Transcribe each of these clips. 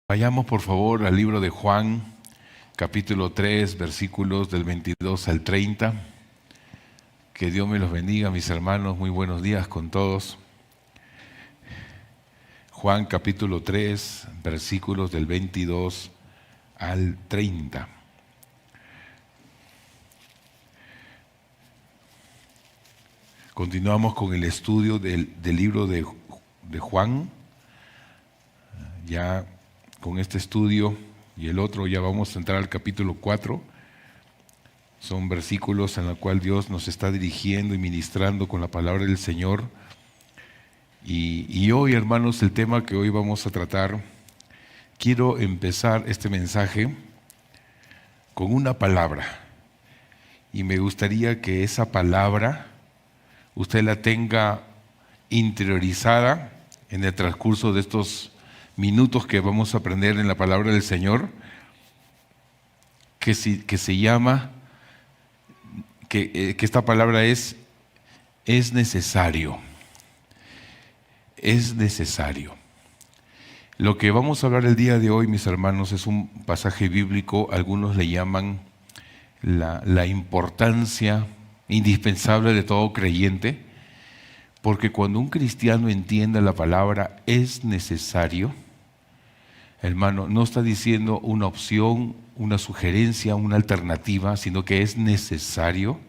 Vayamos por favor al libro de Juan, capítulo 3, versículos del 22 al 30. Que Dios me los bendiga, mis hermanos. Muy buenos días con todos. Juan, capítulo 3, versículos del 22 al 30. Continuamos con el estudio del libro de Juan. Ya con este estudio y el otro ya vamos a entrar al capítulo 4. Son versículos en los cuales Dios nos está dirigiendo y ministrando con la palabra del Señor. Y hoy, hermanos, el tema que hoy vamos a tratar, quiero empezar este mensaje con una palabra. Y me gustaría que esa palabra usted la tenga interiorizada en el transcurso de estos minutos que vamos a aprender en la palabra del Señor, que se llama, que esta palabra es necesario. Es necesario. Lo que vamos a hablar el día de hoy, mis hermanos, es un pasaje bíblico. Algunos le llaman la importancia indispensable de todo creyente, porque cuando un cristiano entiende la palabra es necesario, hermano, no está diciendo una opción, una sugerencia, una alternativa, sino que es necesario.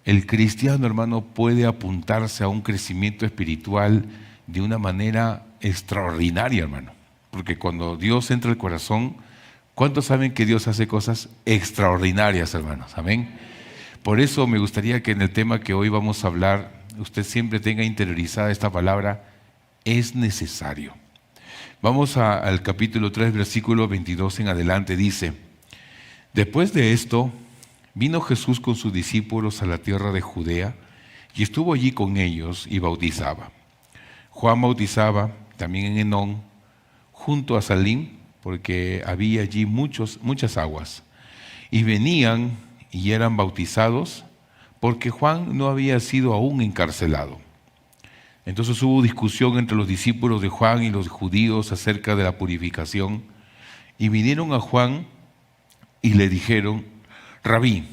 El cristiano, hermano, puede apuntarse a un crecimiento espiritual de una manera extraordinaria, hermano. Porque cuando Dios entra al corazón, ¿cuántos saben que Dios hace cosas extraordinarias, hermanos? Amén. Por eso me gustaría que en el tema que hoy vamos a hablar, usted siempre tenga interiorizada esta palabra, es necesario. Vamos al capítulo 3, versículo 22 en adelante, dice: Después de esto, vino Jesús con sus discípulos a la tierra de Judea y estuvo allí con ellos y bautizaba. Juan bautizaba también en Enón, junto a Salim, porque había allí muchas aguas. Y venían y eran bautizados, porque Juan no había sido aún encarcelado. Entonces hubo discusión entre los discípulos de Juan y los judíos acerca de la purificación. Y vinieron a Juan y le dijeron: Rabí,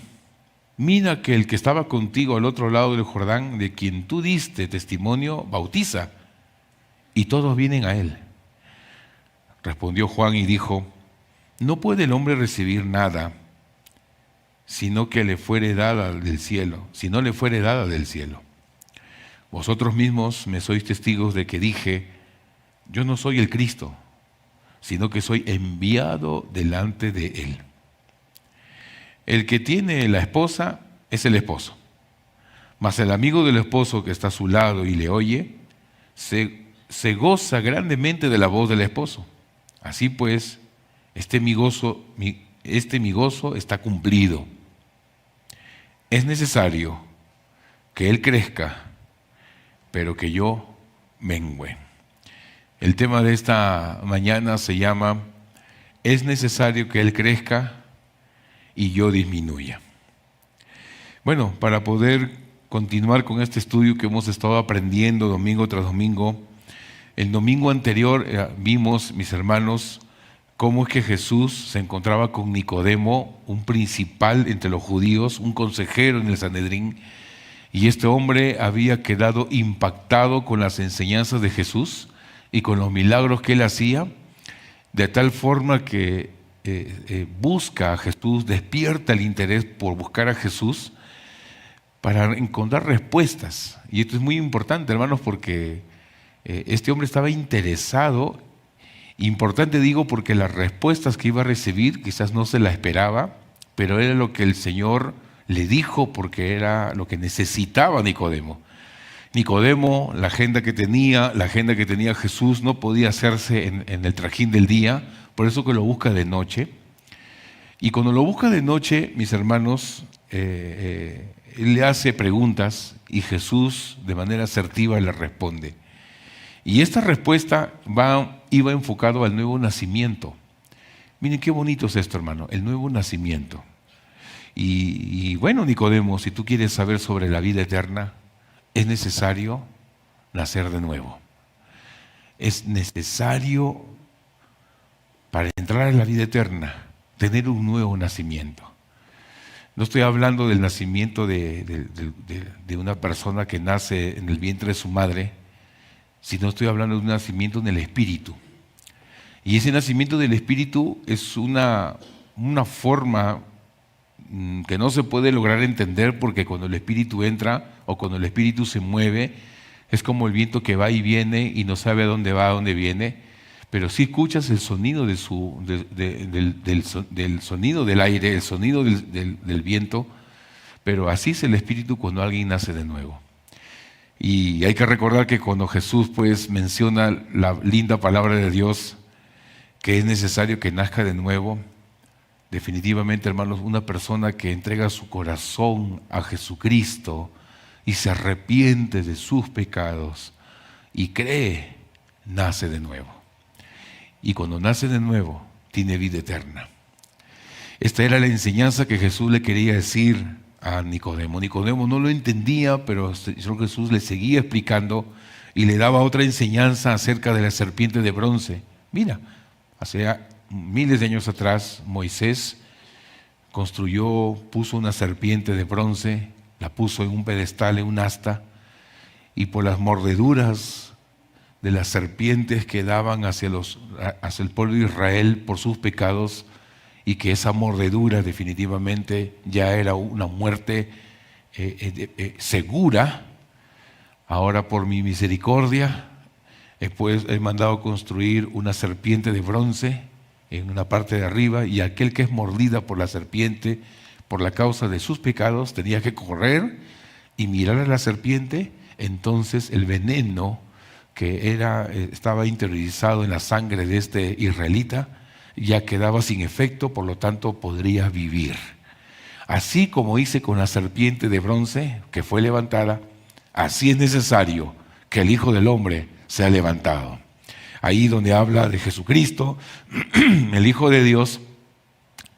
mira que el que estaba contigo al otro lado del Jordán, de quien tú diste testimonio, bautiza, y todos vienen a él. Respondió Juan y dijo: No puede el hombre recibir nada, sino que le fuere dada del cielo, si no le fuere dada del cielo. Vosotros mismos me sois testigos de que dije: yo no soy el Cristo, sino que soy enviado delante de él. El que tiene la esposa es el esposo, mas el amigo del esposo que está a su lado y le oye, se goza grandemente de la voz del esposo. Así pues, mi gozo está cumplido. Es necesario que él crezca, pero que yo mengüe. El tema de esta mañana se llama: es necesario que él crezca y yo disminuya. Bueno, para poder continuar con este estudio que hemos estado aprendiendo domingo tras domingo, el domingo anterior vimos, mis hermanos, cómo es que Jesús se encontraba con Nicodemo, un principal entre los judíos, un consejero en el Sanedrín, y este hombre había quedado impactado con las enseñanzas de Jesús y con los milagros que él hacía, de tal forma que busca a Jesús, despierta el interés por buscar a Jesús para encontrar respuestas. Y esto es muy importante, hermanos, porque este hombre estaba interesado. Importante digo porque las respuestas que iba a recibir quizás no se las esperaba, pero era lo que el Señor le dijo, porque era lo que necesitaba Nicodemo. Nicodemo, la agenda que tenía Jesús no podía hacerse en el trajín del día, por eso que lo busca de noche. Y cuando lo busca de noche, mis hermanos, él le hace preguntas y Jesús de manera asertiva le responde. Y esta respuesta iba enfocado al nuevo nacimiento. Miren qué bonito es esto, hermano, el nuevo nacimiento. Y bueno, Nicodemo, si tú quieres saber sobre la vida eterna, es necesario nacer de nuevo. Es necesario para entrar en la vida eterna, tener un nuevo nacimiento. No estoy hablando del nacimiento de una persona que nace en el vientre de su madre, sino estoy hablando de un nacimiento en el Espíritu. Y ese nacimiento del Espíritu es una forma que no se puede lograr entender, porque cuando el Espíritu entra o cuando el Espíritu se mueve, es como el viento que va y viene y no sabe a dónde va, a dónde viene, pero sí escuchas el sonido del sonido del aire, el sonido del viento, pero así es el Espíritu cuando alguien nace de nuevo. Y hay que recordar que cuando Jesús pues menciona la linda palabra de Dios, que es necesario que nazca de nuevo, definitivamente, hermanos, una persona que entrega su corazón a Jesucristo y se arrepiente de sus pecados y cree, nace de nuevo. Y cuando nace de nuevo, tiene vida eterna. Esta era la enseñanza que Jesús le quería decir a Nicodemo. Nicodemo no lo entendía, pero el Señor Jesús le seguía explicando y le daba otra enseñanza acerca de la serpiente de bronce. Mira, hace miles de años atrás, Moisés puso una serpiente de bronce, la puso en un pedestal, en un asta, y por las mordeduras de las serpientes que daban hacia el pueblo de Israel por sus pecados, y que esa mordedura definitivamente ya era una muerte segura, ahora por mi misericordia he mandado construir una serpiente de bronce en una parte de arriba, y aquel que es mordida por la serpiente por la causa de sus pecados tenía que correr y mirar a la serpiente. Entonces el veneno que estaba interiorizado en la sangre de este israelita ya quedaba sin efecto, por lo tanto podría vivir. Así como hice con la serpiente de bronce que fue levantada, así es necesario que el Hijo del Hombre sea levantado. Ahí donde habla de Jesucristo, el Hijo de Dios,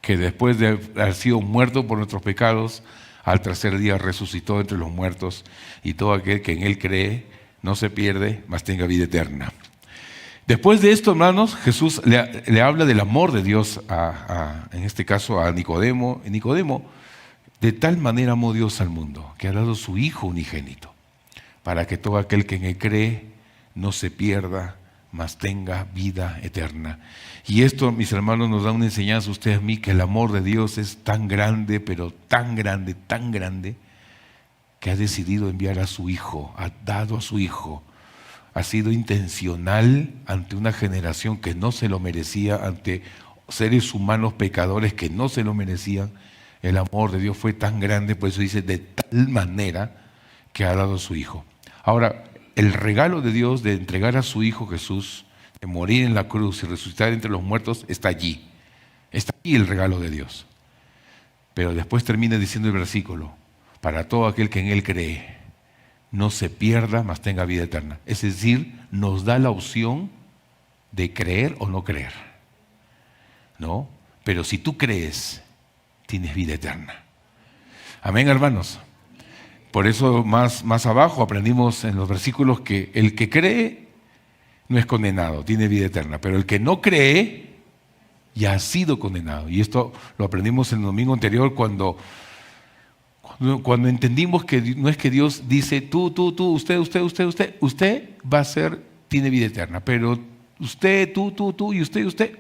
que después de haber sido muerto por nuestros pecados, al tercer día resucitó entre los muertos, y todo aquel que en Él cree no se pierde, mas tenga vida eterna. Después de esto, hermanos, Jesús le habla del amor de Dios, en este caso a Nicodemo. Nicodemo, de tal manera amó Dios al mundo, que ha dado su Hijo unigénito, para que todo aquel que en Él cree no se pierda, mas tenga vida eterna. Y esto, mis hermanos, nos da una enseñanza a ustedes, a mí, que el amor de Dios es tan grande, pero tan grande, que ha decidido enviar a su Hijo, ha dado a su Hijo. Ha sido intencional ante una generación que no se lo merecía, ante seres humanos pecadores que no se lo merecían. El amor de Dios fue tan grande, por eso dice, de tal manera que ha dado a su Hijo. Ahora, el regalo de Dios de entregar a su Hijo Jesús, de morir en la cruz y resucitar entre los muertos, está allí. Está allí el regalo de Dios. Pero después termina diciendo el versículo, para todo aquel que en Él cree, no se pierda, mas tenga vida eterna. Es decir, nos da la opción de creer o no creer. ¿No? Pero si tú crees, tienes vida eterna. Amén, hermanos. Por eso más abajo aprendimos en los versículos que el que cree no es condenado, tiene vida eterna. Pero el que no cree ya ha sido condenado. Y esto lo aprendimos en el domingo anterior cuando entendimos que no es que Dios dice tú, usted va a ser, tiene vida eterna, pero usted, tú y usted,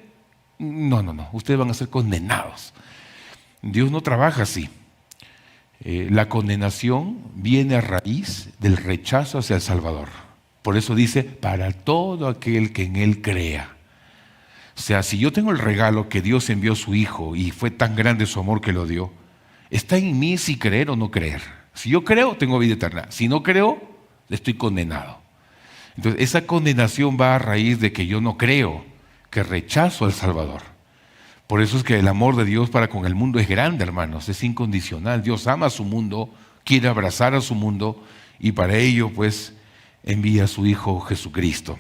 no, ustedes van a ser condenados. Dios no trabaja así. La condenación viene a raíz del rechazo hacia el Salvador. Por eso dice, para todo aquel que en Él crea. O sea, si yo tengo el regalo que Dios envió a su Hijo y fue tan grande su amor que lo dio, está en mí si creer o no creer. Si yo creo, tengo vida eterna. Si no creo, estoy condenado. Entonces, esa condenación va a raíz de que yo no creo, que rechazo al Salvador. Por eso es que el amor de Dios para con el mundo es grande, hermanos, es incondicional. Dios ama a su mundo, quiere abrazar a su mundo, y para ello, pues, envía a su Hijo Jesucristo.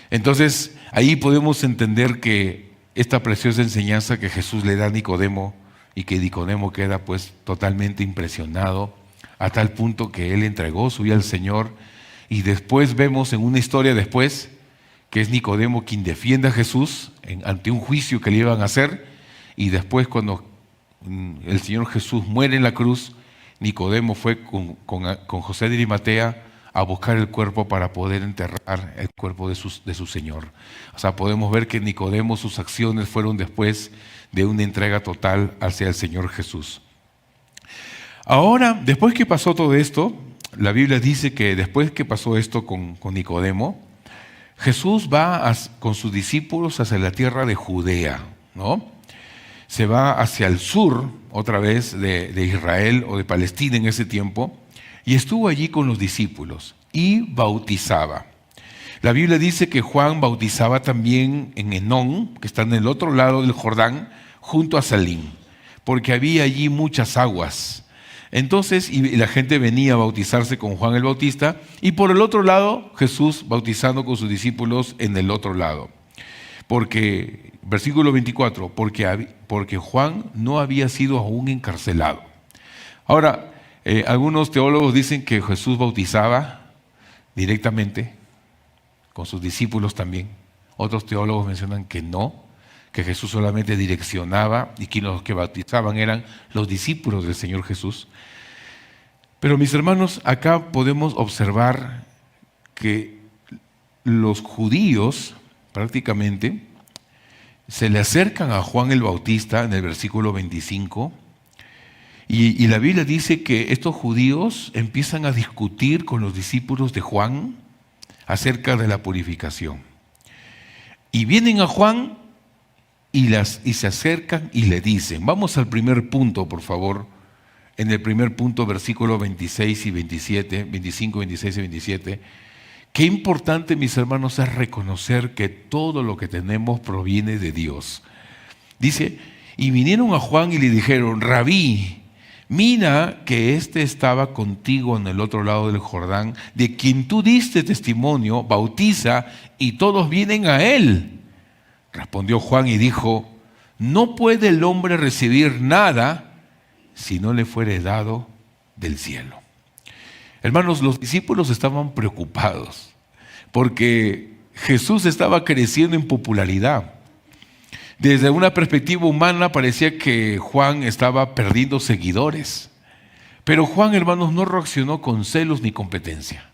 Entonces, ahí podemos entender que esta preciosa enseñanza que Jesús le da a Nicodemo, y que Nicodemo queda pues totalmente impresionado, a tal punto que él entregó su vida al Señor. Y después vemos en una historia después que es Nicodemo quien defiende a Jesús ante un juicio que le iban a hacer, y después cuando el Señor Jesús muere en la cruz, Nicodemo fue con José de Arimatea a buscar el cuerpo para poder enterrar el cuerpo de su Señor. O sea, podemos ver que Nicodemo, sus acciones fueron después de una entrega total hacia el Señor Jesús. Ahora, después que pasó todo esto, la Biblia dice que después que pasó esto con Nicodemo, Jesús va con sus discípulos hacia la tierra de Judea, ¿no? Se va hacia el sur, otra vez, de Israel o de Palestina en ese tiempo, y estuvo allí con los discípulos y bautizaba. La Biblia dice que Juan bautizaba también en Enón, que está en el otro lado del Jordán, junto a Salim, porque había allí muchas aguas. Entonces, y la gente venía a bautizarse con Juan el Bautista, y por el otro lado, Jesús bautizando con sus discípulos en el otro lado. Porque, versículo 24, porque Juan no había sido aún encarcelado. Ahora, algunos teólogos dicen que Jesús bautizaba directamente, con sus discípulos también. Otros teólogos mencionan que no, que Jesús solamente direccionaba y que los que bautizaban eran los discípulos del Señor Jesús. Pero mis hermanos, acá podemos observar que los judíos prácticamente se le acercan a Juan el Bautista en el versículo 25 y la Biblia dice que estos judíos empiezan a discutir con los discípulos de Juan acerca de la purificación. Y vienen a Juan y se acercan y le dicen, vamos al primer punto, por favor, en el primer punto, versículos 26 y 27, 25, 26 y 27, qué importante, mis hermanos, es reconocer que todo lo que tenemos proviene de Dios. Dice, y vinieron a Juan y le dijeron, Rabí, mira que estaba contigo en el otro lado del Jordán, de quien tú diste testimonio, bautiza, y todos vienen a él. Respondió Juan y dijo, no puede el hombre recibir nada si no le fuere dado del cielo. Hermanos, los discípulos estaban preocupados porque Jesús estaba creciendo en popularidad. Desde una perspectiva humana parecía que Juan estaba perdiendo seguidores. Pero Juan, hermanos, no reaccionó con celos ni competencia.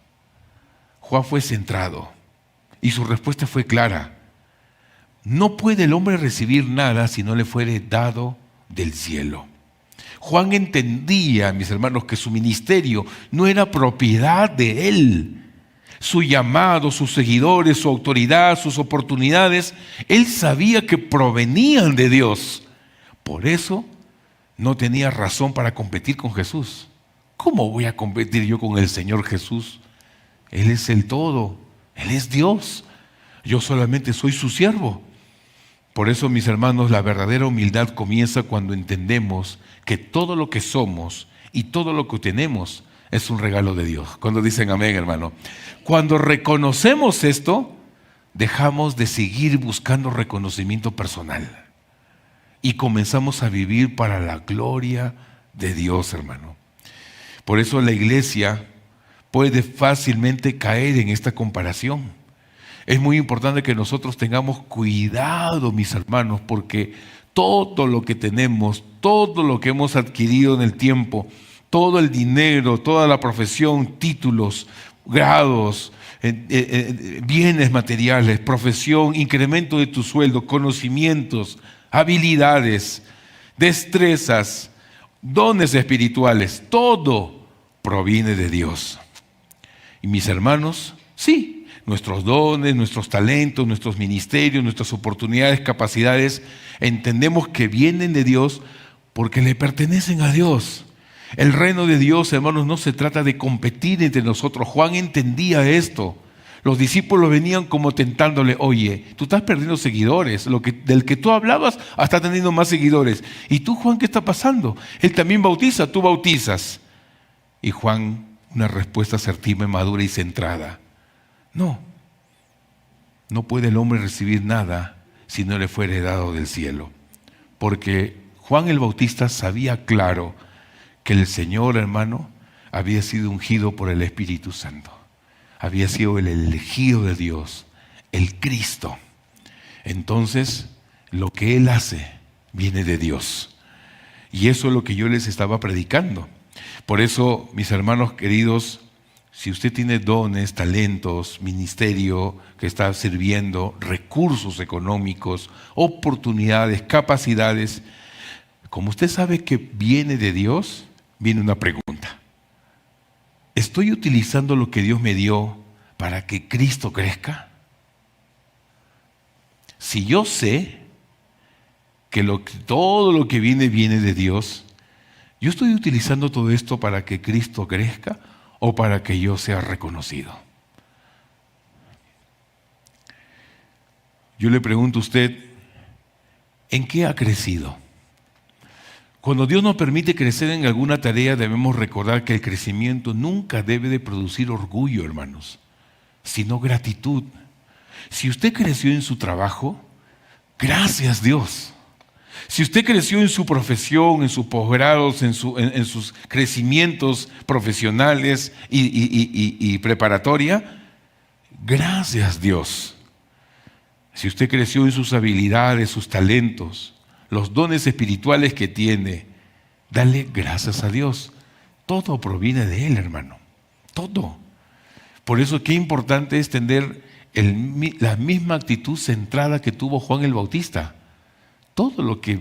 Juan fue centrado y su respuesta fue clara. No puede el hombre recibir nada si no le fuere dado del cielo. Juan entendía, mis hermanos, que su ministerio no era propiedad de él. Su llamado, sus seguidores, su autoridad, sus oportunidades, él sabía que provenían de Dios. Por eso no tenía razón para competir con Jesús. ¿Cómo voy a competir yo con el Señor Jesús? Él es el todo, Él es Dios. Yo solamente soy su siervo. Por eso, mis hermanos, la verdadera humildad comienza cuando entendemos que todo lo que somos y todo lo que tenemos es un regalo de Dios. Cuando dicen amén, hermano. Cuando reconocemos esto, dejamos de seguir buscando reconocimiento personal y comenzamos a vivir para la gloria de Dios, hermano. Por eso la iglesia puede fácilmente caer en esta comparación. Es muy importante que nosotros tengamos cuidado, mis hermanos, porque todo lo que tenemos, todo lo que hemos adquirido en el tiempo, todo el dinero, toda la profesión, títulos, grados, bienes materiales, profesión, incremento de tu sueldo, conocimientos, habilidades, destrezas, dones espirituales, todo proviene de Dios. Y mis hermanos, sí, nuestros dones, nuestros talentos, nuestros ministerios, nuestras oportunidades, capacidades, entendemos que vienen de Dios porque le pertenecen a Dios. El reino de Dios, hermanos, no se trata de competir entre nosotros. Juan entendía esto. Los discípulos venían como tentándole, oye, tú estás perdiendo seguidores, del que tú hablabas está teniendo más seguidores. ¿Y tú, Juan, qué está pasando? Él también bautiza, tú bautizas. Y Juan, una respuesta asertiva, madura y centrada. No puede el hombre recibir nada si no le fuere dado del cielo. Porque Juan el Bautista sabía claro que el Señor, hermano, había sido ungido por el Espíritu Santo. Había sido el elegido de Dios, el Cristo, entonces lo que Él hace viene de Dios. Y eso es lo que yo les estaba predicando. Por eso, mis hermanos queridos, si usted tiene dones, talentos, ministerio que está sirviendo, recursos económicos, oportunidades, capacidades, como usted sabe que viene de Dios, viene una pregunta. ¿Estoy utilizando lo que Dios me dio para que Cristo crezca? Si yo sé que todo lo que viene de Dios, ¿yo estoy utilizando todo esto para que Cristo crezca o para que yo sea reconocido? Yo le pregunto a usted, ¿en qué ha crecido? Cuando Dios nos permite crecer en alguna tarea, debemos recordar que el crecimiento nunca debe de producir orgullo, hermanos, sino gratitud. Si usted creció en su trabajo, gracias Dios. Si usted creció en su profesión, en sus posgrados, en sus crecimientos profesionales y preparatoria, gracias Dios. Si usted creció en sus habilidades, sus talentos, los dones espirituales que tiene, dale gracias a Dios. Todo proviene de Él, hermano. Todo. Por eso qué importante es tener la misma actitud centrada que tuvo Juan el Bautista. Todo lo que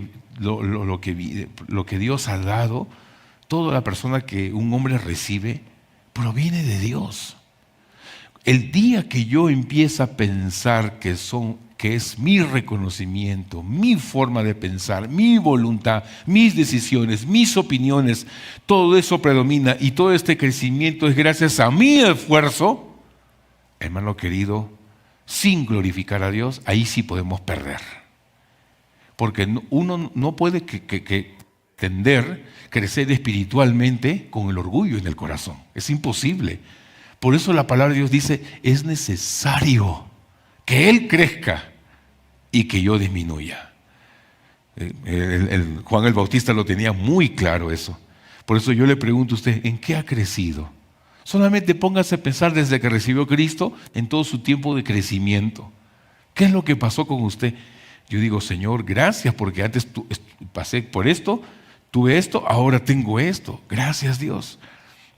Dios ha dado, toda la persona que un hombre recibe, proviene de Dios. El día que yo empiezo a pensar que es mi reconocimiento, mi forma de pensar, mi voluntad, mis decisiones, mis opiniones, todo eso predomina y todo este crecimiento es gracias a mi esfuerzo, hermano querido, sin glorificar a Dios, ahí sí podemos perder. Porque uno no puede crecer espiritualmente con el orgullo en el corazón. Es imposible. Por eso la palabra de Dios dice, es necesario que Él crezca y que yo disminuya. Juan el Bautista lo tenía muy claro eso. Por eso yo le pregunto a usted, ¿en qué ha crecido? Solamente póngase a pensar desde que recibió a Cristo en todo su tiempo de crecimiento. ¿Qué es lo que pasó con usted? Yo digo, Señor, gracias porque antes pasé por esto, tuve esto, ahora tengo esto. Gracias Dios.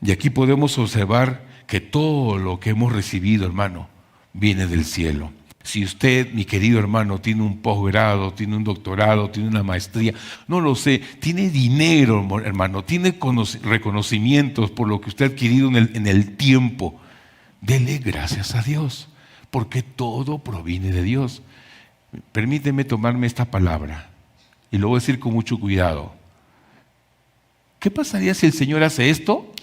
Y aquí podemos observar que todo lo que hemos recibido, hermano, viene del cielo. Si usted, mi querido hermano, tiene un posgrado, tiene un doctorado, tiene una maestría, no lo sé, tiene dinero, hermano, tiene reconocimientos por lo que usted ha adquirido en el tiempo, dele gracias a Dios, porque todo proviene de Dios. Permíteme tomarme esta palabra y lo voy a decir con mucho cuidado. ¿Qué pasaría si el Señor hace esto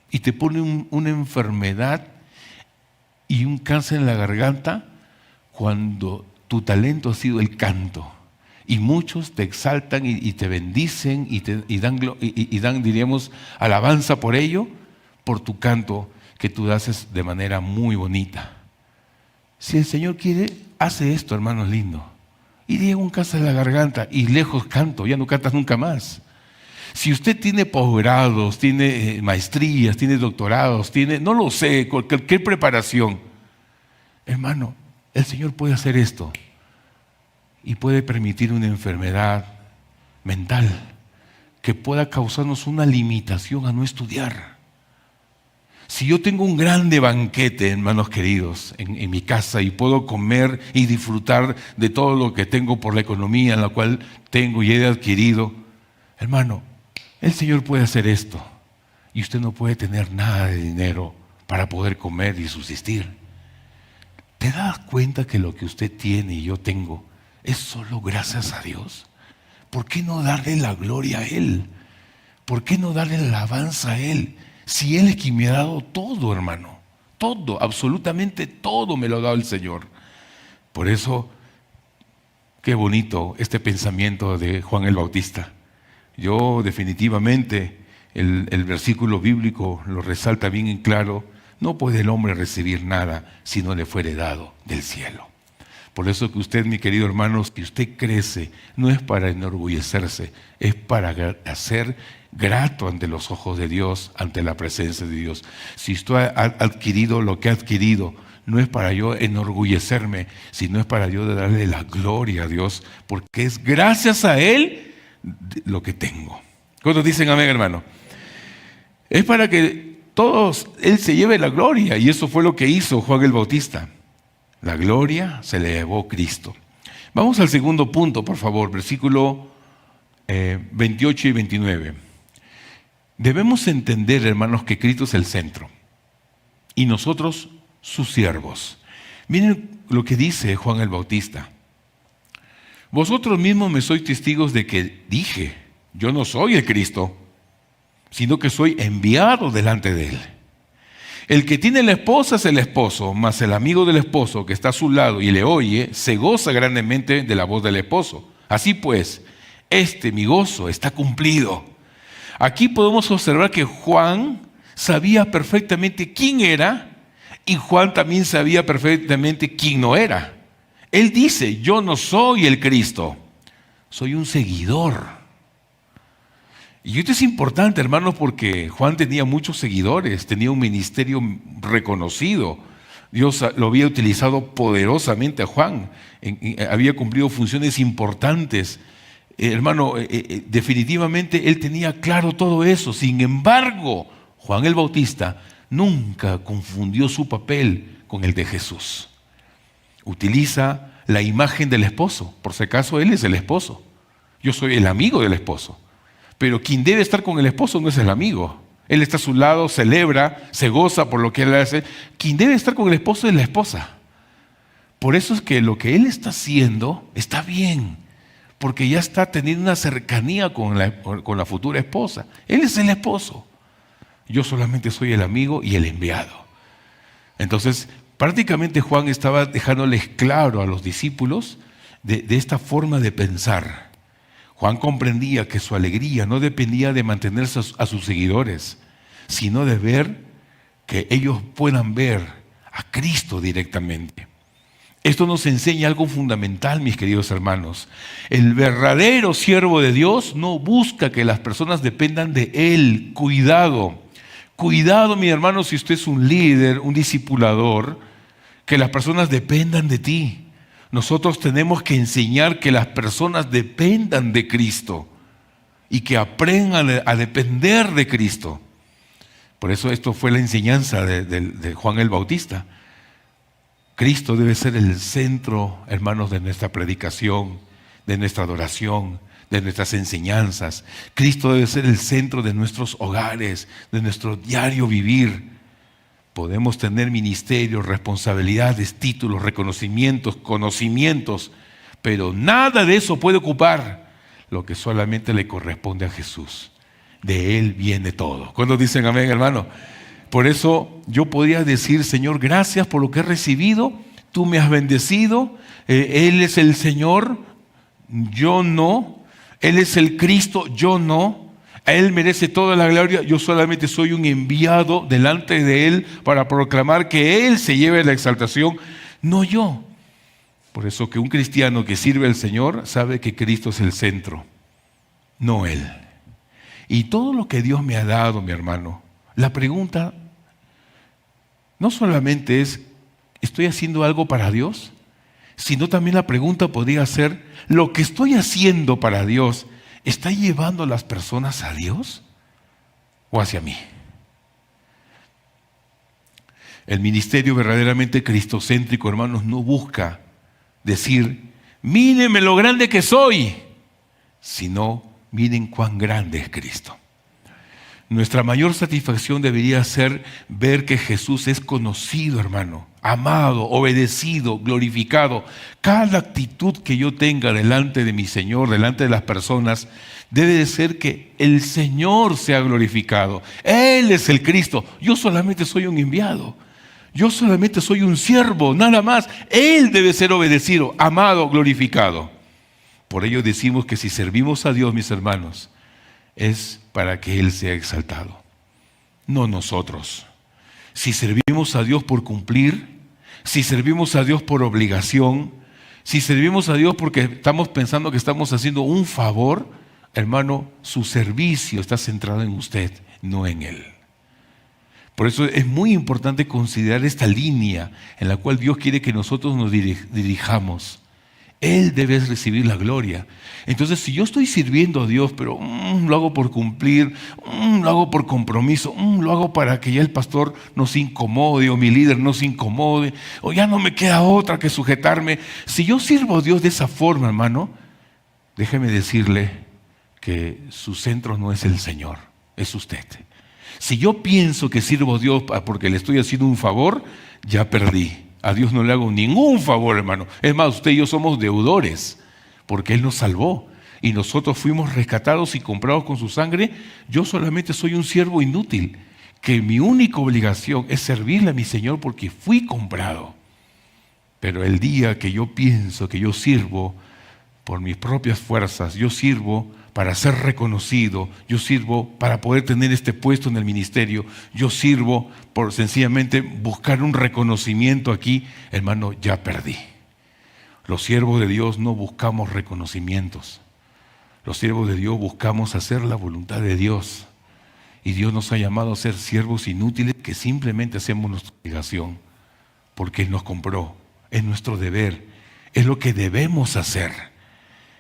y te pone una enfermedad y un cáncer en la garganta cuando tu talento ha sido el canto? Y muchos te exaltan y te bendicen y dan, diríamos, alabanza por ello, por tu canto que tú haces de manera muy bonita. Si el Señor quiere, hace esto, hermano lindo. Y llega un cáncer en la garganta y lejos canto, ya no cantas nunca más. Si usted tiene posgrados, tiene maestrías, tiene doctorados, tiene, no lo sé, cualquier preparación, hermano, el Señor puede hacer esto y puede permitir una enfermedad mental que pueda causarnos una limitación a no estudiar. Si yo tengo un grande banquete, hermanos queridos, en mi casa y puedo comer y disfrutar de todo lo que tengo por la economía en la cual tengo y he adquirido, hermano, el Señor puede hacer esto y usted no puede tener nada de dinero para poder comer y subsistir. ¿Te das cuenta que lo que usted tiene y yo tengo es solo gracias a Dios? ¿Por qué no darle la gloria a Él? ¿Por qué no darle la alabanza a Él? Si Él es quien me ha dado todo, hermano. Todo, absolutamente todo me lo ha dado el Señor. Por eso, qué bonito este pensamiento de Juan el Bautista. Yo definitivamente, el versículo bíblico lo resalta bien en claro. No puede el hombre recibir nada si no le fuere dado del cielo. Por eso que usted, mi querido hermano, si usted crece, no es para enorgullecerse, es para hacer grato ante los ojos de Dios, ante la presencia de Dios. Si usted ha adquirido lo que ha adquirido, no es para yo enorgullecerme, sino es para yo darle la gloria a Dios, porque es gracias a Él lo que tengo. ¿Cuántos dicen amén, hermano? Es para que todos Él se lleve la gloria, y eso fue lo que hizo Juan el Bautista. La gloria se le llevó Cristo. Vamos al segundo punto, por favor, versículo 28 y 29. Debemos entender, hermanos, que Cristo es el centro y nosotros sus siervos. Miren lo que dice Juan el Bautista. Vosotros mismos me sois testigos de que dije, yo no soy el Cristo, sino que soy enviado delante de Él. El que tiene la esposa es el esposo, mas el amigo del esposo que está a su lado y le oye, se goza grandemente de la voz del esposo. Así pues, mi gozo está cumplido. Aquí podemos observar que Juan sabía perfectamente quién era, y Juan también sabía perfectamente quién no era. Él dice, yo no soy el Cristo, soy un seguidor. Y esto es importante, hermanos, porque Juan tenía muchos seguidores, tenía un ministerio reconocido. Dios lo había utilizado poderosamente a Juan, había cumplido funciones importantes. Hermano, definitivamente él tenía claro todo eso. Sin embargo, Juan el Bautista nunca confundió su papel con el de Jesús. Utiliza la imagen del esposo. Por si acaso, él es el esposo. Yo soy el amigo del esposo. Pero quien debe estar con el esposo no es el amigo. Él está a su lado, celebra, se goza por lo que él hace. Quien debe estar con el esposo es la esposa. Por eso es que lo que él está haciendo está bien, porque ya está teniendo una cercanía con la futura esposa. Él es el esposo. Yo solamente soy el amigo y el enviado. Entonces, prácticamente Juan estaba dejándoles claro a los discípulos de esta forma de pensar. Juan comprendía que su alegría no dependía de mantenerse a sus seguidores, sino de ver que ellos puedan ver a Cristo directamente. Esto nos enseña algo fundamental, mis queridos hermanos. El verdadero siervo de Dios no busca que las personas dependan de Él. Cuidado, mi hermano, si usted es un líder, un discipulador, que las personas dependan de ti. Nosotros tenemos que enseñar que las personas dependan de Cristo y que aprendan a depender de Cristo. Por eso esto fue la enseñanza de Juan el Bautista. Cristo debe ser el centro, hermanos, de nuestra predicación, de nuestra adoración, de nuestras enseñanzas. Cristo debe ser el centro de nuestros hogares, de nuestro diario vivir. Podemos tener ministerios, responsabilidades, títulos, reconocimientos, conocimientos, pero nada de eso puede ocupar lo que solamente le corresponde a Jesús. De Él viene todo. ¿Cuándo dicen amén, hermano? Por eso yo podría decir, Señor, gracias por lo que he recibido, tú me has bendecido, Él es el Señor, yo no, Él es el Cristo, yo no. Él merece toda la gloria, yo solamente soy un enviado delante de Él para proclamar que Él se lleve la exaltación, no yo. Por eso que un cristiano que sirve al Señor sabe que Cristo es el centro, no Él. Y todo lo que Dios me ha dado, mi hermano, la pregunta no solamente es, ¿estoy haciendo algo para Dios? Sino también la pregunta podría ser, ¿lo que estoy haciendo para Dios ¿está llevando a las personas a Dios o hacia mí? El ministerio verdaderamente cristocéntrico, hermanos, no busca decir, mírenme lo grande que soy, sino miren cuán grande es Cristo. Nuestra mayor satisfacción debería ser ver que Jesús es conocido, hermano, amado, obedecido, glorificado. Cada actitud que yo tenga delante de mi Señor, delante de las personas, debe de ser que el Señor sea glorificado. Él es el Cristo. Yo solamente soy un enviado. Yo solamente soy un siervo, nada más. Él debe ser obedecido, amado, glorificado. Por ello decimos que si servimos a Dios, mis hermanos, es para que Él sea exaltado, no nosotros. Si servimos a Dios por cumplir, si servimos a Dios por obligación, si servimos a Dios porque estamos pensando que estamos haciendo un favor, hermano, su servicio está centrado en usted, no en Él. Por eso es muy importante considerar esta línea en la cual Dios quiere que nosotros nos dirijamos. Él debe recibir la gloria. Entonces, si yo estoy sirviendo a Dios, pero lo hago por cumplir, lo hago por compromiso, lo hago para que ya el pastor no se incomode o mi líder no se incomode, o ya no me queda otra que sujetarme. Si yo sirvo a Dios de esa forma, hermano, déjeme decirle que su centro no es el Señor, es usted. Si yo pienso que sirvo a Dios porque le estoy haciendo un favor, ya perdí. A Dios no le hago ningún favor, hermano. Es más, usted y yo somos deudores, porque Él nos salvó. Y nosotros fuimos rescatados y comprados con su sangre. Yo solamente soy un siervo inútil, que mi única obligación es servirle a mi Señor porque fui comprado. Pero el día que yo pienso que yo sirvo por mis propias fuerzas, yo sirvo para ser reconocido, yo sirvo para poder tener este puesto en el ministerio, yo sirvo por sencillamente buscar un reconocimiento aquí, hermano, ya perdí. Los siervos de Dios no buscamos reconocimientos. Los siervos de Dios buscamos hacer la voluntad de Dios. Y Dios nos ha llamado a ser siervos inútiles que simplemente hacemos nuestra obligación, porque Él nos compró, es nuestro deber, es lo que debemos hacer.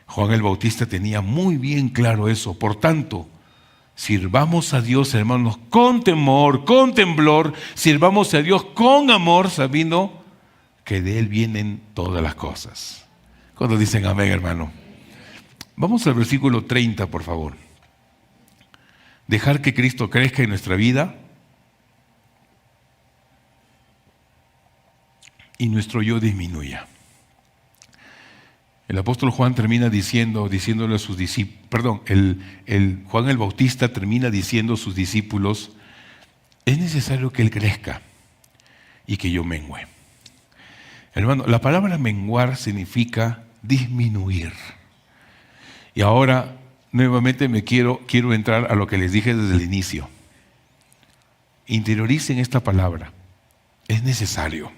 Juan el Bautista tenía muy bien claro eso. Por tanto, sirvamos a Dios, hermanos, con temor, con temblor, sirvamos a Dios con amor, sabiendo que de Él vienen todas las cosas. ¿Cuándo dicen amén, hermano? Vamos al versículo 30, por favor. Dejar que Cristo crezca en nuestra vida y nuestro yo disminuya. El apóstol Juan termina diciéndole a sus discípulos, Juan el Bautista termina diciendo a sus discípulos, es necesario que Él crezca y que yo mengüe. Hermano, la palabra menguar significa disminuir. Y ahora, nuevamente quiero entrar a lo que les dije desde el inicio. Interioricen esta palabra, es necesario.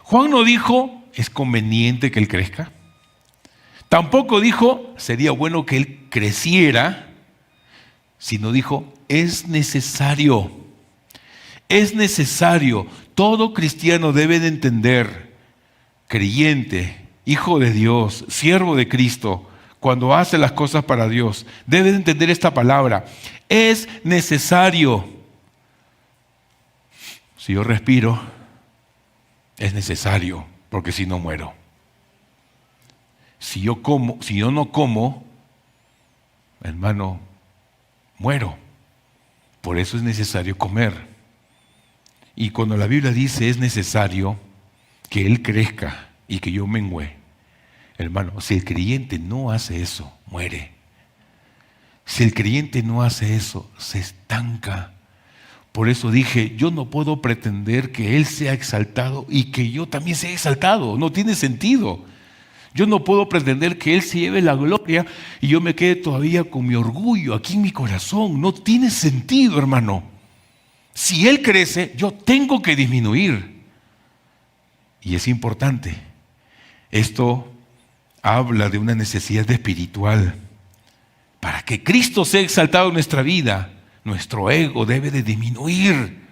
Juan no dijo, es conveniente que Él crezca. Tampoco dijo, sería bueno que Él creciera, sino dijo, es necesario. Es necesario. Todo cristiano debe de entender, creyente, hijo de Dios, siervo de Cristo, cuando hace las cosas para Dios, debe de entender esta palabra. Es necesario. Si yo respiro, es necesario, porque si no muero. Si yo no como, hermano, muero. Por eso es necesario comer. Y cuando la Biblia dice es necesario que Él crezca y que yo mengüe, hermano, si el creyente no hace eso, muere. Si el creyente no hace eso, se estanca. Por eso dije, yo no puedo pretender que Él sea exaltado y que yo también sea exaltado. No tiene sentido. Yo no puedo pretender que Él se lleve la gloria y yo me quede todavía con mi orgullo aquí en mi corazón. No tiene sentido, hermano. Si Él crece, yo tengo que disminuir. Y es importante. Esto habla de una necesidad espiritual. Para que Cristo sea exaltado en nuestra vida, nuestro ego debe de disminuir,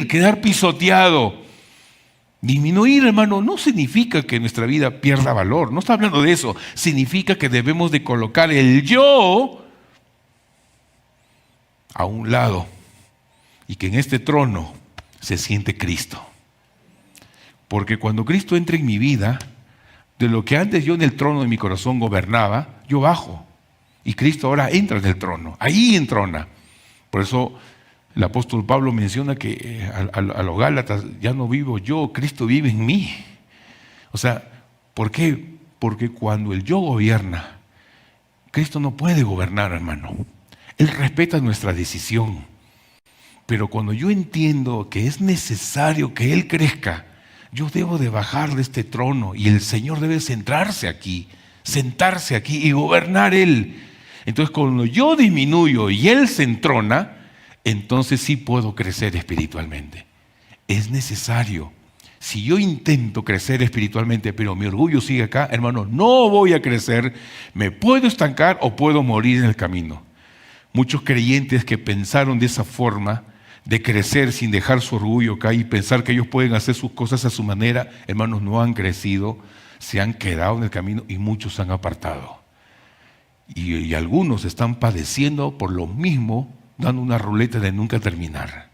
quedar pisoteado. Disminuir, hermano, no significa que nuestra vida pierda valor. No está hablando de eso. Significa que debemos de colocar el yo a un lado y que en este trono se siente Cristo. Porque cuando Cristo entra en mi vida, de lo que antes yo en el trono de mi corazón gobernaba, yo bajo. Y Cristo ahora entra en el trono. Ahí entrona. Por eso el apóstol Pablo menciona que a los Gálatas, ya no vivo yo, Cristo vive en mí. O sea, ¿por qué? Porque cuando el yo gobierna, Cristo no puede gobernar, hermano. Él respeta nuestra decisión. Pero cuando yo entiendo que es necesario que Él crezca, yo debo de bajar de este trono y el Señor debe sentarse aquí y gobernar Él. Entonces, cuando yo disminuyo y Él se entrona, entonces sí puedo crecer espiritualmente. Es necesario. Si yo intento crecer espiritualmente, pero mi orgullo sigue acá, hermano, no voy a crecer, me puedo estancar o puedo morir en el camino. Muchos creyentes que pensaron de esa forma de crecer sin dejar su orgullo acá y pensar que ellos pueden hacer sus cosas a su manera, hermanos, no han crecido, se han quedado en el camino y muchos se han apartado. Y algunos están padeciendo por lo mismo, dando una ruleta de nunca terminar.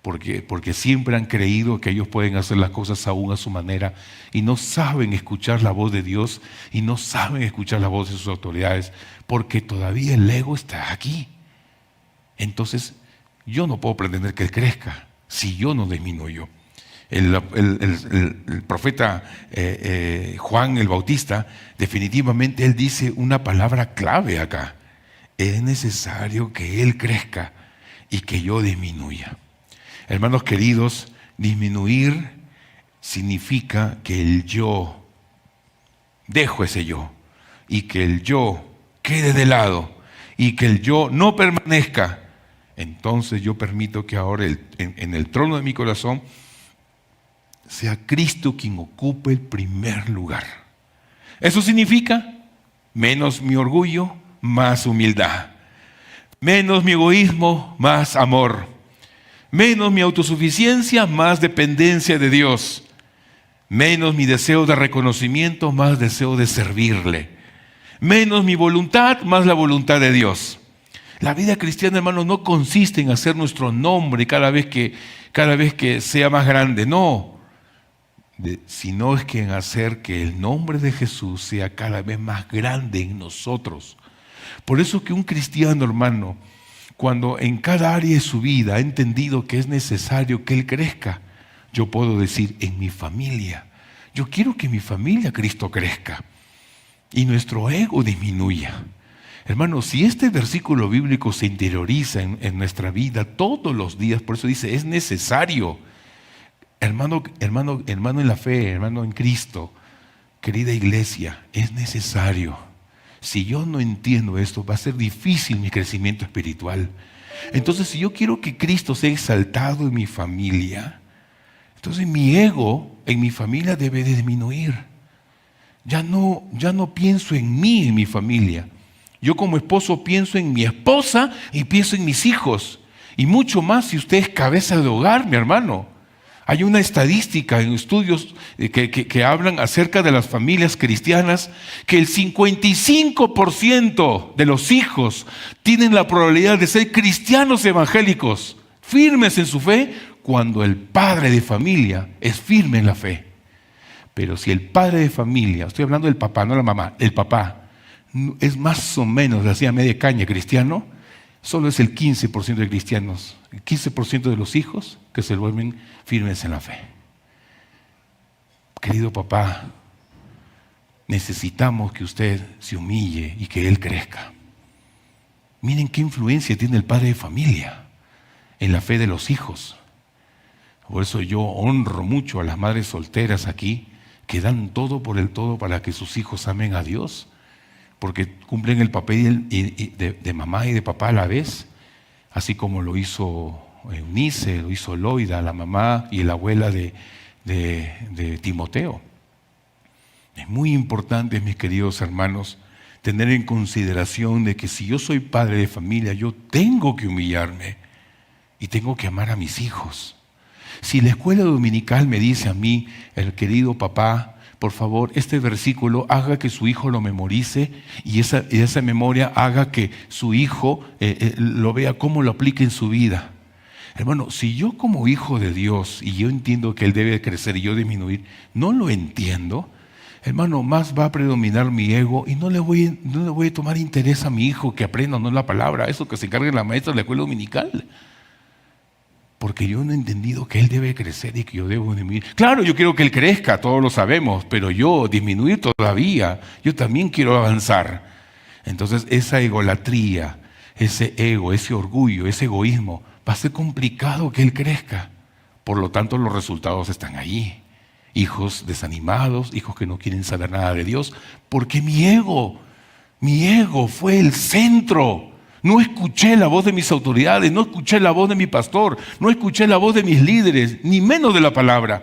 Porque siempre han creído que ellos pueden hacer las cosas aún a su manera y no saben escuchar la voz de Dios y no saben escuchar la voz de sus autoridades porque todavía el ego está aquí. Entonces, yo no puedo pretender que Él crezca si yo no disminuyo. El profeta Juan el Bautista, definitivamente él dice una palabra clave acá. Es necesario que Él crezca y que yo disminuya. Hermanos queridos, disminuir significa que el yo, dejo ese yo, y que el yo quede de lado, y que el yo no permanezca. Entonces yo permito que ahora en el trono de mi corazón sea Cristo quien ocupe el primer lugar. Eso significa menos mi orgullo, más humildad. Menos mi egoísmo, más amor. Menos mi autosuficiencia, más dependencia de Dios. Menos mi deseo de reconocimiento, más deseo de servirle. Menos mi voluntad, más la voluntad de Dios. La vida cristiana, hermanos, no consiste en hacer nuestro nombre cada vez que sea más grande, no. Sino es que en hacer que el nombre de Jesús sea cada vez más grande en nosotros. Por eso que un cristiano, hermano, cuando en cada área de su vida ha entendido que es necesario que Él crezca, yo puedo decir, en mi familia, yo quiero que mi familia Cristo crezca y nuestro ego disminuya. Hermanos, si este versículo bíblico se interioriza en nuestra vida todos los días, por eso dice, es necesario. Hermano en la fe, hermano en Cristo, querida iglesia, es necesario. Si yo no entiendo esto, va a ser difícil mi crecimiento espiritual. Entonces, si yo quiero que Cristo sea exaltado en mi familia, entonces mi ego en mi familia debe de disminuir. Ya no pienso en mí, en mi familia. Yo como esposo pienso en mi esposa y pienso en mis hijos. Y mucho más si usted es cabeza de hogar, mi hermano. Hay una estadística en estudios que hablan acerca de las familias cristianas que el 55% de los hijos tienen la probabilidad de ser cristianos evangélicos, firmes en su fe, cuando el padre de familia es firme en la fe. Pero si el padre de familia, estoy hablando del papá, no la mamá, el papá, es más o menos de así a media caña cristiano, solo es el 15% de cristianos, el 15% de los hijos que se vuelven firmes en la fe. Querido papá, necesitamos que usted se humille y que Él crezca. Miren qué influencia tiene el padre de familia en la fe de los hijos. Por eso yo honro mucho a las madres solteras aquí que dan todo por el todo para que sus hijos amen a Dios, porque cumplen el papel de mamá y de papá a la vez, así como lo hizo Eunice, lo hizo Loida, la mamá y la abuela de Timoteo. Es muy importante, mis queridos hermanos, tener en consideración de que si yo soy padre de familia, yo tengo que humillarme y tengo que amar a mis hijos. Si la escuela dominical me dice a mí, el querido papá, por favor, este versículo haga que su hijo lo memorice y esa memoria haga que su hijo lo vea cómo lo aplique en su vida. Hermano, si yo como hijo de Dios y yo entiendo que Él debe crecer y yo disminuir, no lo entiendo, hermano, más va a predominar mi ego y no le voy a tomar interés a mi hijo que aprenda no la palabra, eso que se encargue la maestra de la escuela dominical. Porque yo no he entendido que Él debe crecer y que yo debo disminuir. Claro, yo quiero que Él crezca, todos lo sabemos, pero yo disminuir todavía, yo también quiero avanzar. Entonces esa egolatría, ese ego, ese orgullo, ese egoísmo, va a ser complicado que Él crezca. Por lo tanto, los resultados están allí. Hijos desanimados, hijos que no quieren saber nada de Dios, porque mi ego fue el centro. No escuché la voz de mis autoridades, no escuché la voz de mi pastor, no escuché la voz de mis líderes, ni menos de la palabra.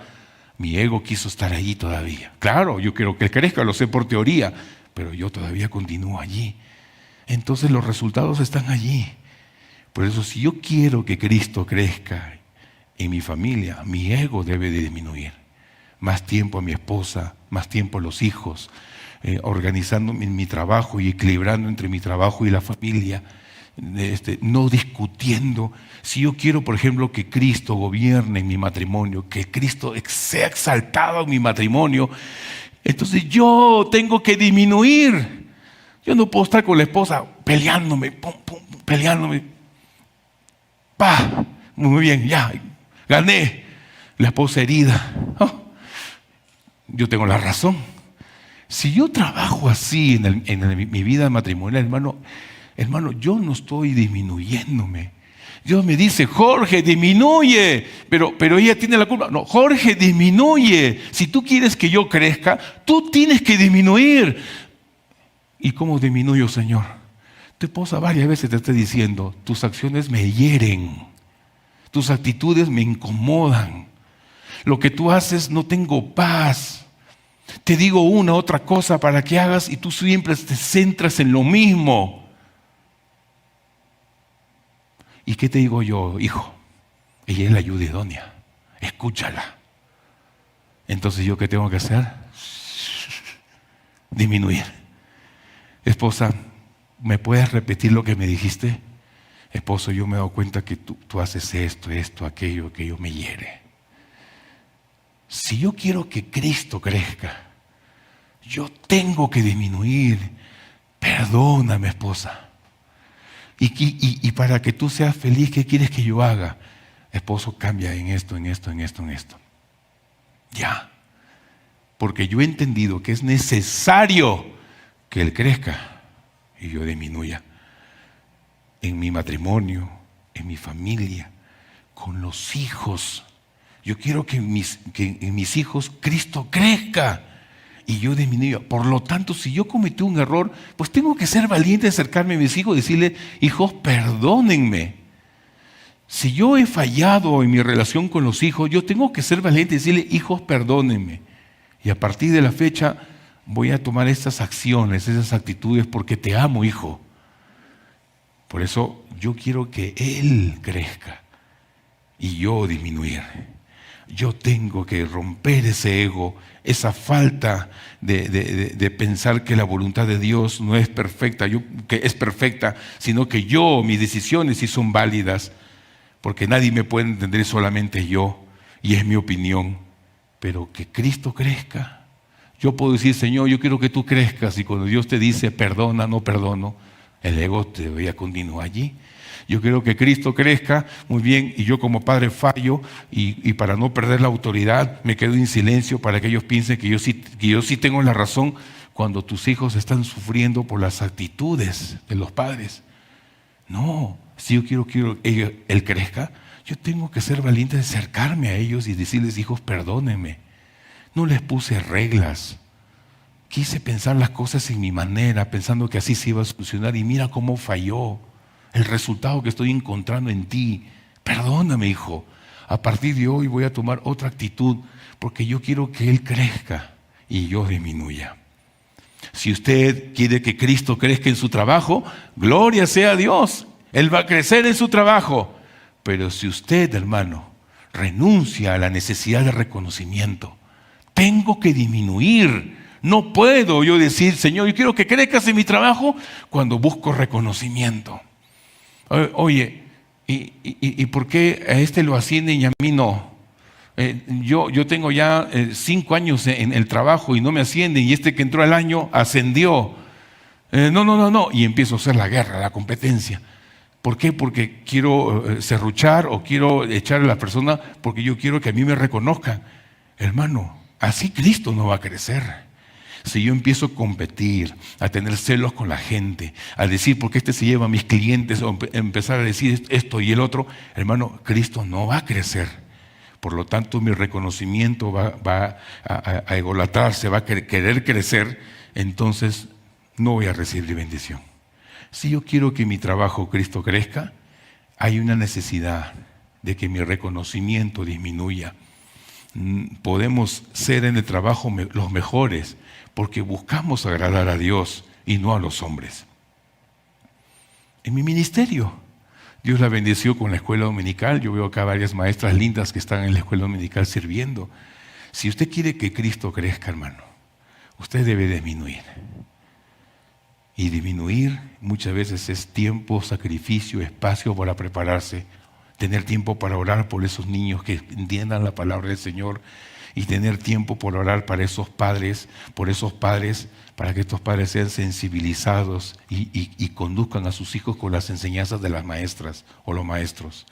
Mi ego quiso estar allí todavía. Claro, yo quiero que Él crezca, lo sé por teoría, pero yo todavía continúo allí. Entonces los resultados están allí. Por eso, si yo quiero que Cristo crezca en mi familia, mi ego debe de disminuir. Más tiempo a mi esposa, más tiempo a los hijos, organizándome en mi trabajo y equilibrando entre mi trabajo y la familia, no discutiendo. Si yo quiero, por ejemplo, que Cristo gobierne en mi matrimonio, que Cristo sea exaltado en mi matrimonio, entonces yo tengo que disminuir. Yo no puedo estar con la esposa peleándome, peleándome. Muy bien, ya, gané. La esposa herida. Yo tengo la razón. Si yo trabajo así en mi vida matrimonial, hermano, yo no estoy disminuyéndome. Dios me dice, Jorge, disminuye, pero ella tiene la culpa. No, Jorge, disminuye. Si tú quieres que yo crezca, tú tienes que disminuir. ¿Y cómo disminuyo, Señor? Tu esposa varias veces te está diciendo, tus acciones me hieren, tus actitudes me incomodan, lo que tú haces no tengo paz. Te digo una otra cosa para que hagas y tú siempre te centras en lo mismo. ¿Y qué te digo yo, hijo? Ella es la ayuda idónea. Escúchala. Entonces, ¿yo qué tengo que hacer? Disminuir. Esposa, ¿me puedes repetir lo que me dijiste? Esposo, yo me he dado cuenta que tú haces esto, aquello me hiere. Si yo quiero que Cristo crezca, yo tengo que disminuir. Perdóname, esposa. Y para que tú seas feliz, ¿qué quieres que yo haga? Esposo, cambia en esto. Ya. Porque yo he entendido que es necesario que Él crezca y yo disminuya. En mi matrimonio, en mi familia, con los hijos. Yo quiero que en mis hijos Cristo crezca y yo disminuya. Por lo tanto, si yo cometí un error, pues tengo que ser valiente, acercarme a mis hijos y decirle, hijos, perdónenme. Si yo he fallado en mi relación con los hijos, yo tengo que ser valiente y decirle, hijos, perdónenme. Y a partir de la fecha voy a tomar estas acciones, esas actitudes, porque te amo, hijo. Por eso yo quiero que Él crezca y yo disminuir. Yo tengo que romper ese ego, esa falta de pensar que la voluntad de Dios no es perfecta, que es perfecta, sino que mis decisiones sí son válidas, porque nadie me puede entender, solamente yo, y es mi opinión. Pero que Cristo crezca. Yo puedo decir, Señor, yo quiero que tú crezcas, y cuando Dios te dice, perdona, no perdono, el ego te voy a continuar allí. Yo quiero que Cristo crezca, muy bien, y yo como padre fallo, y para no perder la autoridad me quedo en silencio para que ellos piensen que yo sí tengo la razón, cuando tus hijos están sufriendo por las actitudes de los padres. No, si yo quiero que Él crezca, yo tengo que ser valiente de acercarme a ellos y decirles, hijos, perdónenme. No les puse reglas. Quise pensar las cosas en mi manera, pensando que así se iba a solucionar, y mira cómo falló. El resultado que estoy encontrando en ti. Perdóname, hijo. A partir de hoy voy a tomar otra actitud, porque yo quiero que Él crezca y yo disminuya. Si usted quiere que Cristo crezca en su trabajo, gloria sea a Dios. Él va a crecer en su trabajo. Pero si usted, hermano, renuncia a la necesidad de reconocimiento, tengo que disminuir. No puedo yo decir, Señor, yo quiero que crezcas en mi trabajo cuando busco reconocimiento. Oye, ¿y por qué a este lo ascienden y a mí no? Yo tengo ya 5 años en el trabajo y no me ascienden, y este que entró al año ascendió. No. Y empiezo a hacer la guerra, la competencia. ¿Por qué? Porque quiero serruchar o quiero echar a la persona porque yo quiero que a mí me reconozcan. Hermano, así Cristo no va a crecer. Si yo empiezo a competir, a tener celos con la gente, a decir por qué este se lleva a mis clientes, o empezar a decir esto y el otro, hermano, Cristo no va a crecer. Por lo tanto, mi reconocimiento va a egolatrarse, va a querer crecer, entonces no voy a recibir bendición. Si yo quiero que mi trabajo Cristo crezca, hay una necesidad de que mi reconocimiento disminuya. Podemos ser en el trabajo los mejores porque buscamos agradar a Dios y no a los hombres. En mi ministerio, Dios la bendeció con la escuela dominical. Yo veo acá varias maestras lindas que están en la escuela dominical sirviendo. Si usted quiere que Cristo crezca, hermano, usted debe disminuir. Y disminuir muchas veces es tiempo, sacrificio, espacio para prepararse. Tener tiempo para orar por esos niños que entiendan la palabra del Señor. Y tener tiempo por orar para esos padres, para que estos padres sean sensibilizados y conduzcan a sus hijos con las enseñanzas de las maestras o los maestros.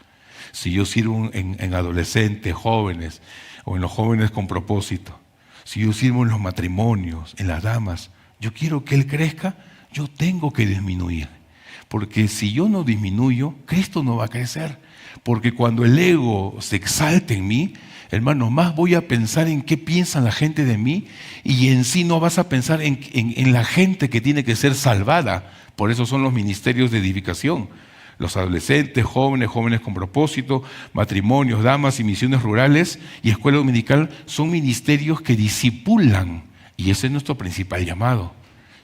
Si yo sirvo en adolescentes, jóvenes, o en los jóvenes con propósito, si yo sirvo en los matrimonios, en las damas, yo quiero que él crezca, yo tengo que disminuir. Porque si yo no disminuyo, Cristo no va a crecer. Porque cuando el ego se exalta en mí, hermano, más voy a pensar en qué piensa la gente de mí y en sí no vas a pensar en la gente que tiene que ser salvada. Por eso son los ministerios de edificación. Los adolescentes, jóvenes con propósito, matrimonios, damas y misiones rurales y escuela dominical son ministerios que discipulan y ese es nuestro principal llamado.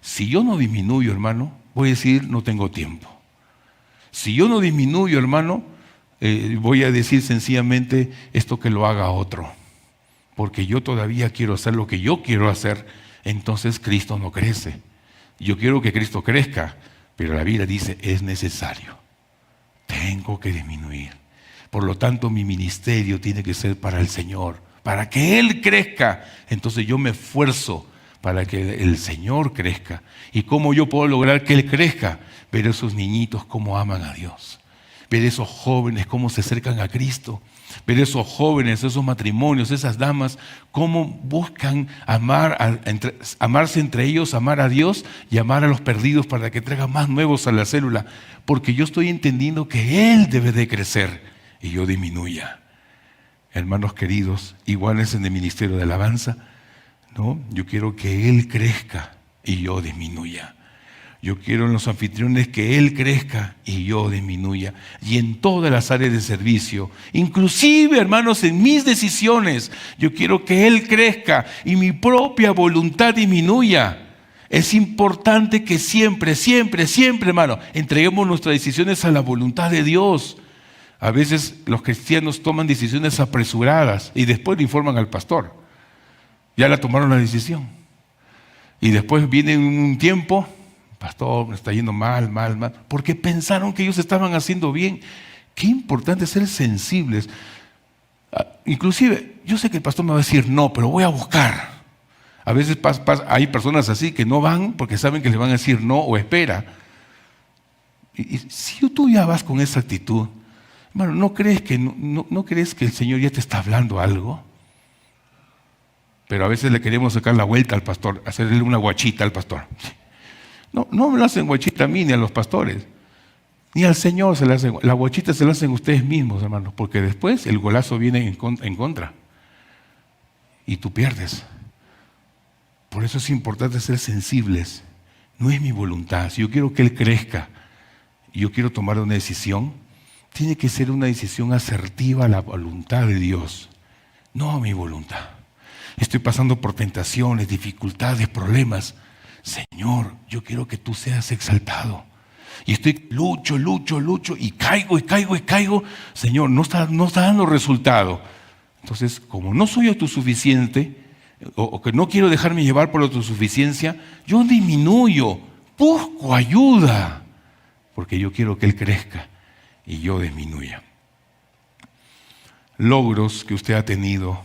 Si yo no disminuyo, hermano, voy a decir no tengo tiempo. Si yo no disminuyo, hermano, voy a decir sencillamente esto que lo haga otro, porque yo todavía quiero hacer lo que yo quiero hacer, entonces Cristo no crece. Yo quiero que Cristo crezca, pero la Biblia dice es necesario, tengo que disminuir. Por lo tanto mi ministerio tiene que ser para el Señor, para que Él crezca. Entonces yo me esfuerzo para que el Señor crezca. ¿Y cómo yo puedo lograr que Él crezca? Ver a esos niñitos cómo aman a Dios. Ver esos jóvenes cómo se acercan a Cristo, ver esos jóvenes, esos matrimonios, esas damas, cómo buscan amarse entre ellos, amar a Dios y amar a los perdidos para que traigan más nuevos a la célula, porque yo estoy entendiendo que Él debe de crecer y yo disminuya. Hermanos queridos, iguales en el ministerio de alabanza, ¿no? Yo quiero que Él crezca y yo disminuya. Yo quiero en los anfitriones que Él crezca y yo disminuya. Y en todas las áreas de servicio, inclusive, hermanos, en mis decisiones, yo quiero que Él crezca y mi propia voluntad disminuya. Es importante que siempre, hermano, entreguemos nuestras decisiones a la voluntad de Dios. A veces los cristianos toman decisiones apresuradas y después le informan al pastor. Ya la tomaron la decisión. Y después viene un tiempo... Pastor, me está yendo mal, porque pensaron que ellos estaban haciendo bien. Qué importante ser sensibles. Inclusive, yo sé que el pastor me va a decir no, pero voy a buscar. A veces hay personas así que no van porque saben que le van a decir no o espera. Y si tú ya vas con esa actitud, hermano, ¿no crees que el Señor ya te está hablando algo? Pero a veces le queremos sacar la vuelta al pastor, hacerle una guachita al pastor. No me lo hacen guachita a mí ni a los pastores, ni al Señor se le hacen. La guachita se la hacen ustedes mismos, hermanos, porque después el golazo viene en contra y tú pierdes. Por eso es importante ser sensibles. No es mi voluntad. Si yo quiero que Él crezca y yo quiero tomar una decisión, tiene que ser una decisión asertiva a la voluntad de Dios, no a mi voluntad. Estoy pasando por tentaciones, dificultades, problemas. Señor, yo quiero que tú seas exaltado. Y estoy lucho y caigo. Señor, no está dando resultado. Entonces, como no soy autosuficiente o que no quiero dejarme llevar por la autosuficiencia, yo disminuyo, busco ayuda, porque yo quiero que Él crezca y yo disminuya. Logros que usted ha tenido,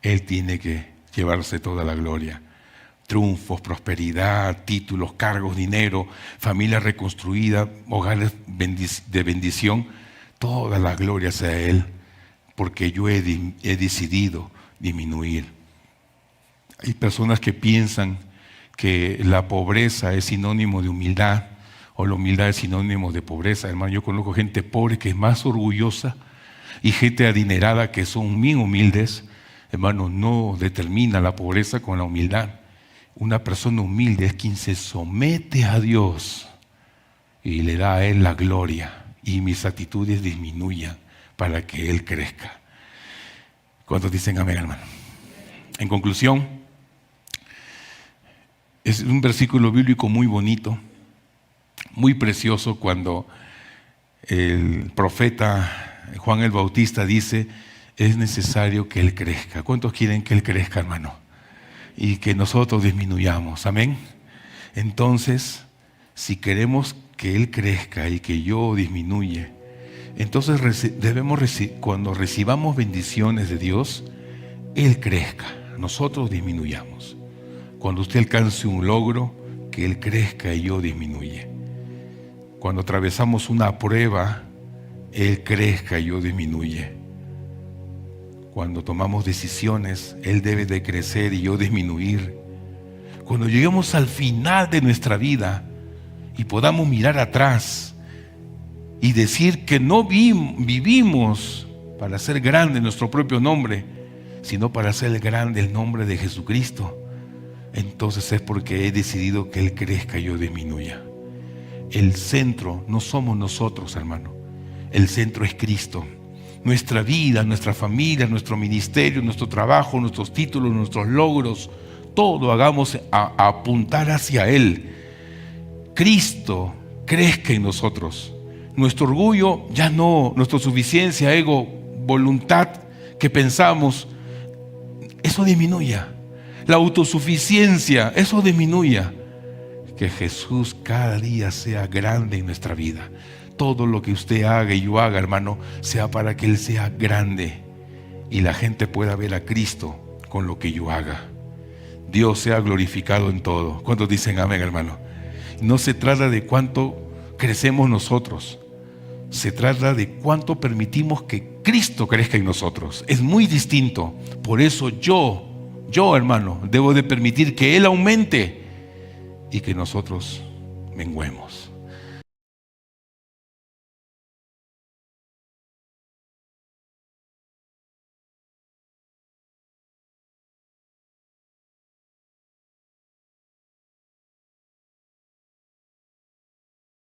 Él tiene que llevarse toda la gloria. Triunfos, prosperidad, títulos, cargos, dinero, familia reconstruida, hogares de bendición, toda la gloria sea a Él, porque yo he decidido disminuir. Hay personas que piensan que la pobreza es sinónimo de humildad o la humildad es sinónimo de pobreza. Hermano, yo conozco gente pobre que es más orgullosa y gente adinerada que son muy humildes. Hermano, no determina la pobreza con la humildad. Una persona humilde es quien se somete a Dios y le da a Él la gloria y mis actitudes disminuyan para que Él crezca. ¿Cuántos dicen amén, hermano? En conclusión, es un versículo bíblico muy bonito, muy precioso cuando el profeta Juan el Bautista dice, es necesario que Él crezca. ¿Cuántos quieren que Él crezca, hermano? Y que nosotros disminuyamos. Amén. Entonces, si queremos que Él crezca y que yo disminuya, entonces cuando recibamos bendiciones de Dios, Él crezca, nosotros disminuyamos. Cuando usted alcance un logro, que Él crezca y yo disminuya. Cuando atravesamos una prueba, Él crezca y yo disminuya. Cuando tomamos decisiones, Él debe de crecer y yo disminuir. Cuando lleguemos al final de nuestra vida y podamos mirar atrás y decir que no vivimos para hacer grande nuestro propio nombre, sino para hacer grande el nombre de Jesucristo, entonces es porque he decidido que Él crezca y yo disminuya. El centro no somos nosotros, hermano. El centro es Cristo. Nuestra vida, nuestra familia, nuestro ministerio, nuestro trabajo, nuestros títulos, nuestros logros, todo hagamos a apuntar hacia Él. Cristo crezca en nosotros. Nuestro orgullo ya no, nuestra suficiencia, ego, voluntad que pensamos, eso disminuya. La autosuficiencia, eso disminuya. Que Jesús cada día sea grande en nuestra vida. Todo lo que usted haga y yo haga, hermano, sea para que Él sea grande y la gente pueda ver a Cristo con lo que yo haga. Dios sea glorificado en todo. ¿Cuántos dicen amén, hermano? No se trata de cuánto crecemos nosotros, se trata de cuánto permitimos que Cristo crezca en nosotros. Es muy distinto. Por eso yo, hermano, debo de permitir que Él aumente y que nosotros menguemos.